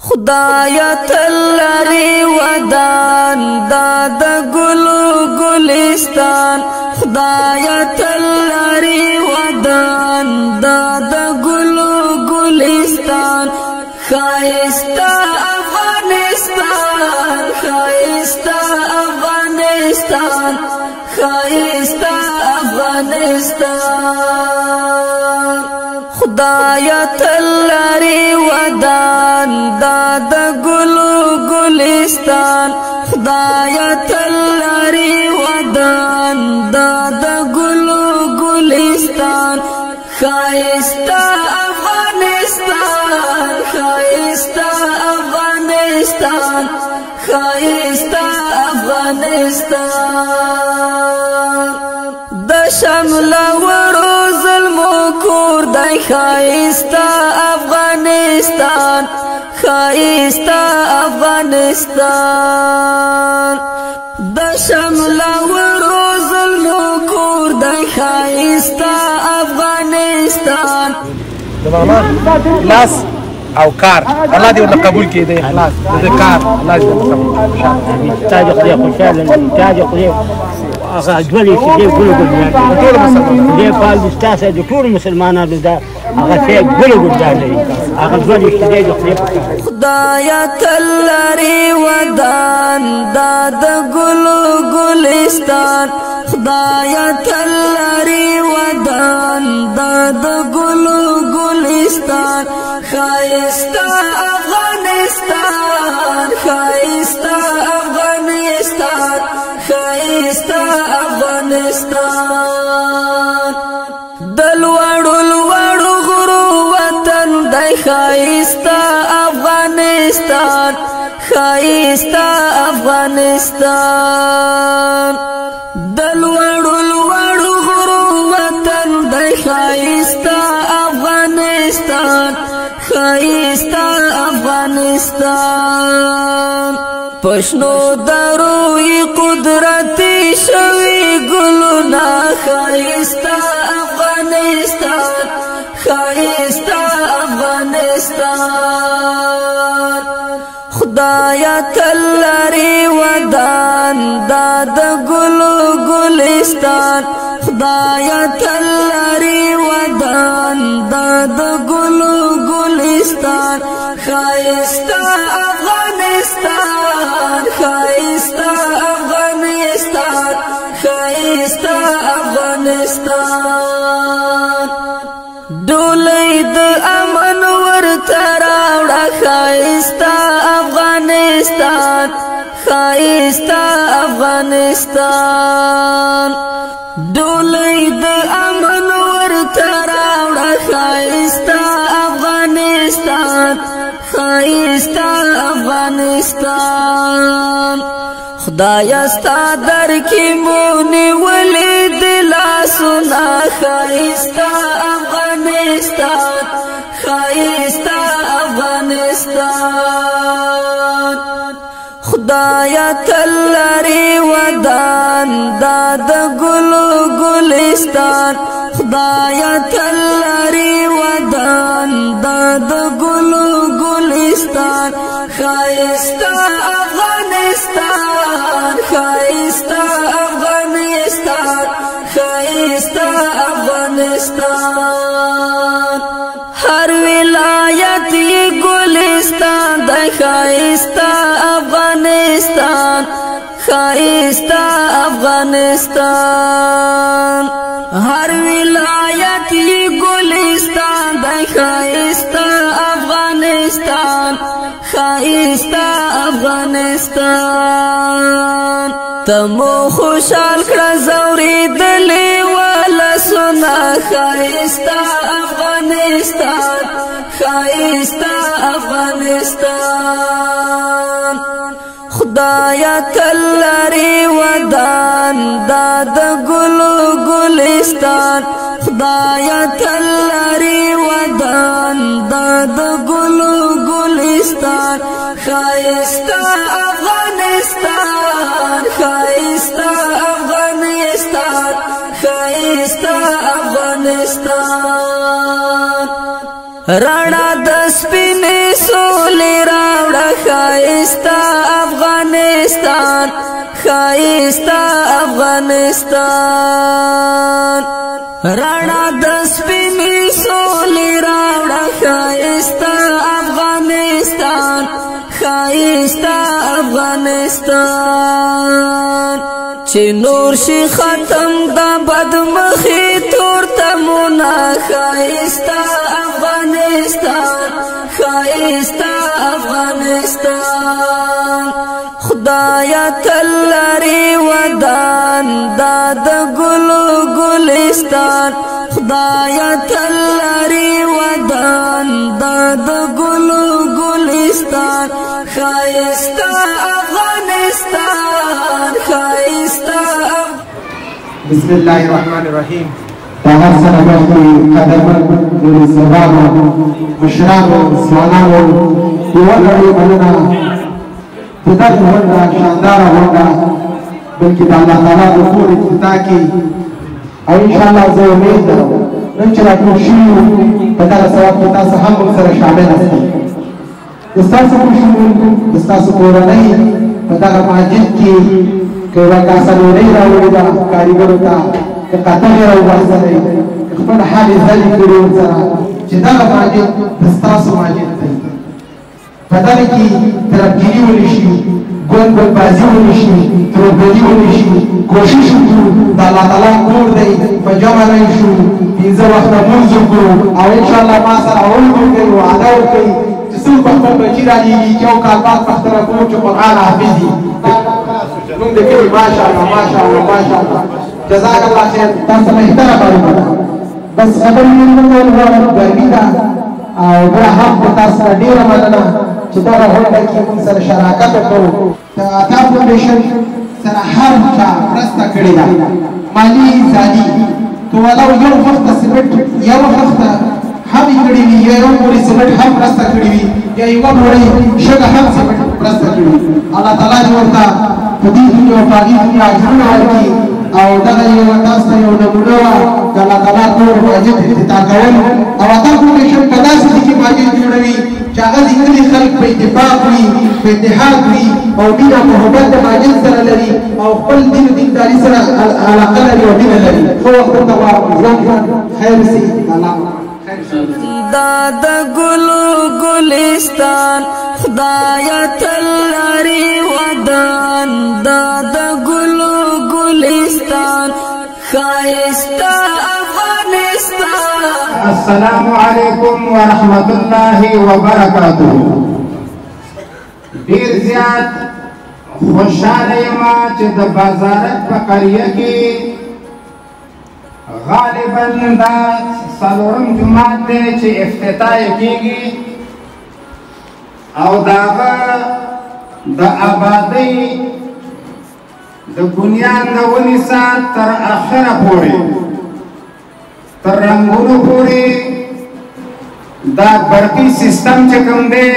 خدایا تلری ودان داد گلو گلستان خدایا تلری ودان داد گلو گلستان خایستا افغانستان خایستا افغانستان خایستا افغانستان خدایا تلری ودان داد گلو گلستان خدایا تلری ودان داد گلو گلستان خایستا افغانستان خایستا افغانستان خایستا افغانستان د شمل ورو ظلمو کور دای خایستا افغانستان خایستا افغانستان د شمل ورو ظلمو کور دای خایستا افغانستان اخلاص او کار الله دې ورته قبول کړي د اخلاص د کار الله دې ورته قبول کړي تاج خدای خوشاله تاج خدای هغه ډولې چې دې ګل ګل ټول مسلمانان دې پال مستاسه د ټول مسلمانانو دا هغه څه ګل ګل دی هغه ډولې چې دې خدایا تلری ودان داد گلو گلستان خدایا تلری ودان داد گلو گلستان خایستا افغانستان خایستا افغانستان خایستا افغانستان دلوړو لوړو غرو وطن دای خایستا افغانستان خایستا افغانستان دلوړو لوړو غرو وطن دای خایستا افغانستان خایستا افغانستان پښنو دروي قدرتي شوي ګلونه خایستا افغانستان خایستا افغانستان خدایا تلری ودان داد گلو گلستان خدایا تلری ودان داد گلو گلستان خایستا افغانستان خایستا افغانستان خایستا افغانستان ډولې د امن ورته راوړه خایستا افغانستان خایستا افغانستان ډولې د امن ورته راوړه خایستا افغانستان خایستا افغانستان خدایا ستا در کې مونږ ولې دلا سنا خایستا افغانستان خایستا افغانستان خدایا تلری ودان داد گلو گلستان خدایا تلری ودان داد گلو گلستان خایستا افغانستان خایستا افغانستان خایستا افغانستان هر ولایت یې ګلستان د خایستا افغانستان خایستا افغانستان هر ولایت یې ګلستان د خایستا افغانستان خایستا افغانستان تمو خوشحال کړه زوري دلې ولا سنا خایستا افغانستان خایستا افغانستان خدایا تلری ودان داد گلو گلستان خدایا تلری ودان داد گلو گلستان خایستا افغانستان خایستا افغانستان خایستا افغانستان رانا د سپینې سولې را خایستا افغانستان خایستا افغانستان رانا د سپینې سولې راوړه خایستا افغانستان خایستا افغانستان چې نور شي ختم دا بدمخي تور تمونه خایستا افغانستان خایستا افغانستان خدایا تل لري ودان دا د ګلو ګلستان خدایا تل لري ودان دا د ګلو ګلستان خایستا افغانستان خایستا بسم الله الرحمن الرحیم هر سره مخکې قدمت د سبابو مشرانو ځوانانو یوه لړۍ مننه د دغه غونډه شانداره غونډه بلکې د الله تعالی د کور افتتاح کې او انشاءالله زه امید لرم نن چې راټول شوي یو په دغه ثواب کې تاسو هم ورسره شامل یاستئ د ستاسو ماشومان د ستاسو کورنۍ په دغه مسجد کې که یوه کاسه ډوډۍ راوړې ده کارګرو ته که قطغ یې راوباسلی خپل حال یې ځلې کړي ورسره چې دغه مسجد د ستاسو مسجد دی په دغه کې طرفګیري ونې شي ګوند ګوندبازي ونې شي تربګي ونې شي کوشش وکړو د الله تعالی کور دی په جمع راشو پنځه وخته لمونځ وکړو او انشاءالله ما سره عول وکړي وعده وکړي چې څوک به خپل بچي رالېږي چې یو کال بعد پختره کوو چې قرآن حافظ وي نوم د کلي ماشاءالله ماشاءالله ماشاءالله جزاک الله خیر تاسو بهتره معلومه ده بس خبرې مې نه کول غواړم ګرمي ده او بیا هم په تاسو سره ډېره مننه چې دغه غونډه کې موږ سره شراکت وکړو د عطا فاونډیشن سره هر چا مرسته کړې ده مالي ځاني که ولو یو وخته سمټ یو وخته هم یې کړې وي یا یو بوړی سمټ هم مرسته کړې وي یا یوه بوړۍ شګه هم سمټ مرسته کړې وي الله تعالی دې ورته په دې دنیا او په هغې دنیا اجرونه ورکړي او دغه یو تاسو ته یو نمونه وه د الله تعالی کور مسجد افتتاح کول او عطا فاونډیشن په داسې ځای کې مسجد جوړوي چې هغه د کلي خلک په اتفاق وي په اتحاد وي او مینه محبت د مسجد سره لري او خپل دین و دینداري سره علاقه لري او مینه لري ښه وخت ورته غواړم ژوند خیر سي الله دا د ګلو ګلستان خدایا تل لري ودان دا د ګلو ګلستان خایستا افغانستان السلام علیکم ورحمت الله وبرکاته ډیر زیات خوشاله یم چې د بازارک په قریه کې غالبا دا څلورم جمعات دی چې افتتاح کېږي او د هغه د آبادۍ د بنیان د ونې سات تر اخره پورې تر رنګونو پورې دا برقي سیستم چې کوم دی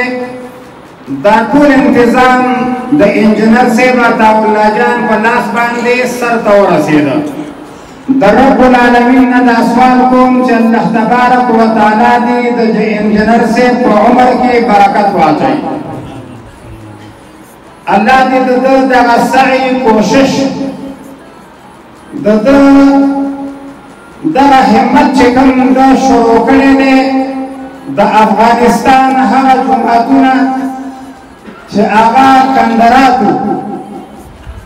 دا ټول انتظام د انجینر صاحب عطاالله جان په لاس باندې سر ته ورسېده د رب العالمین نه دا سوال کوم چې الله تبارک وتعالی دې د انجینر صاحب په عمر کې برکت واچوي الله دې د دغه سعی کوشش د دغه همت چې کوم دا شروع کړی دی د افغانستان هغه جماعتونه چې هغه کندراتو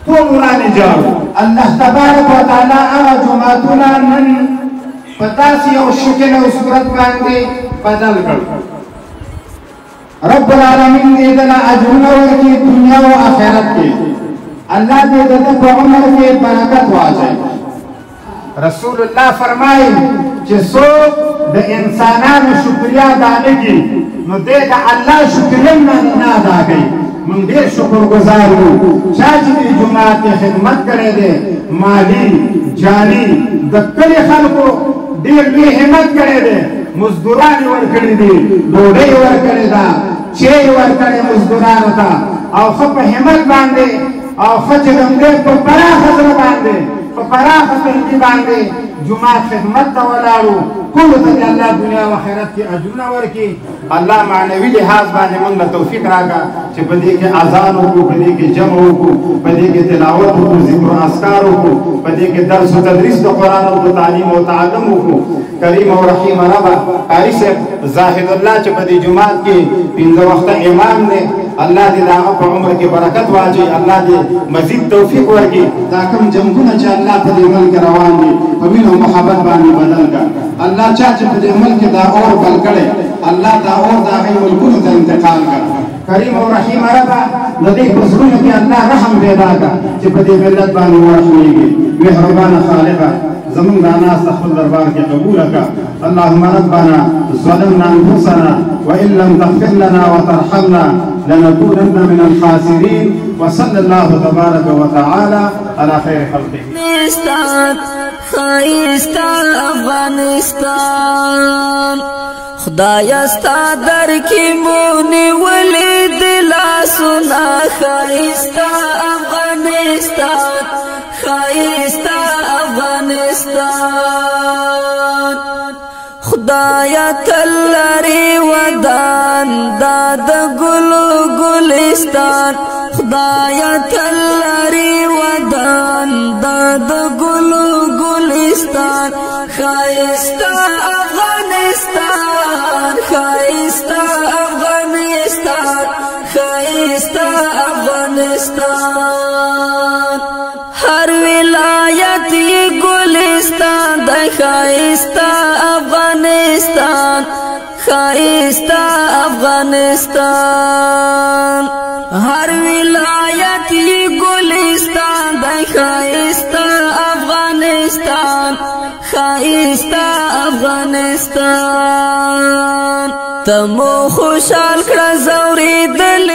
ټول ورانې جاړو الله تبارک وتعالی هغه جماعتونه نن په داسې یو شکل او صورت باندې بدل کړ رب العالمین دې دله اجرونه ورکړي دنیا او آخرت کې الله دې د ده په عمر کې برکت واچوي رسول الله فرمایي چې څوک د انسانانو شکریا ادا نه کړي نو دې د الله شکر هم نه ادا کوي موږ ډېر شکرګزار یو چا چې دې جومات کې خدمت کړی دی مالي جاني د کلي خلکو ډېر لوی همت کړی دی مزدوران یې ورکړي دي ډوډۍ یې ورکړې ده چای یې ورکړی مزدورانو ته او ښه په همت باندې او ښه چې کوم دی په پراخه زړه باندې په پراخه تنګي باندې جومات خدمت ته ولاړو كل ته الله دنیا او آخرت کې اجرونه ورکړي الله معنوي لحاظ باندې موږ ته توفیق راکړه چې په دې کې اذان وکړو په دې کې جمع وکړو په دې کې تلاوت وکړو ذکر او اذکار وکړو په دې کې درس او تدریس د قرآن او تعلیم او تعلم وکړو کریم او رحیم رب قاری صاحب زاهد الله چې په دې جمعات کې پنځه وخت امام دی الله دې هغه په عمر کې برکت واچي الله دې مزید توفیق ورکړي دا کوم جنگونه چې الله په دې ملک روان دي په مینه او محبت باندې بدل کړه الله چې په دې ملک دا اور بل کړي الله دا اور دا غي ملکونو ته انتقال کړه کریم او رحیم رب د دې بزرګونو کې الله رحم پیدا کړه چې په دې ملت باندې ورحمېږي مهربان خالقه زمون دانا استغفر دربار کې قبول کړه اللهم ربنا ظلمنا انفسنا وان لم تغفر لنا وترحمنا لنكونن من الخاسرين وصلى الله تبارك وتعالى على خير خلقه افغانستان خدایا ستا در کی مونی ولی دلا سنا خایستا افغانستان خایستا افغانستان خدایا تلری ودان داد گلو گلستان خدایا تلری ودان داد گلو گلستان خایستا افغانستان خایستا افغانستان خایستا افغانستان هر ولایت گلستان د خایستا افغانستان خایستا افغانستان هر ولایت گلستان د خایستا افغانستان خایستا افغانستان تمو خوشحال کړه زوري دل